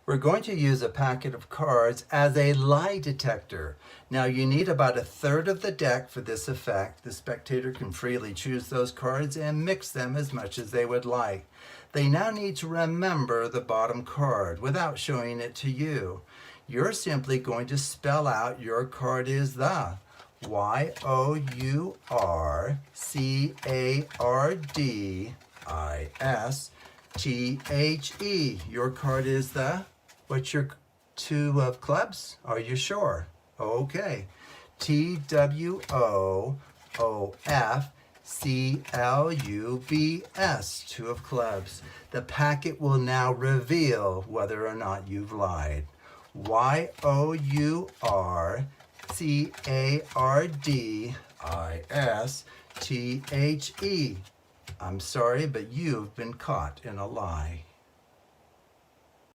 We're going to use a packet of cards as a lie detector. Now you need about 1/3 of the deck for this effect. The spectator can freely choose those cards and mix them as much as they would like. They now need to remember the bottom card without showing it to you. You're simply going to spell out your card is the YOURCARDISTHE. Your card is the, what's your 2 of clubs? Are you sure? Okay. TWOOFCLUBS, 2 of clubs. The packet will now reveal whether or not you've lied. YOURCARDISTHE. I'm sorry, but you've been caught in a lie.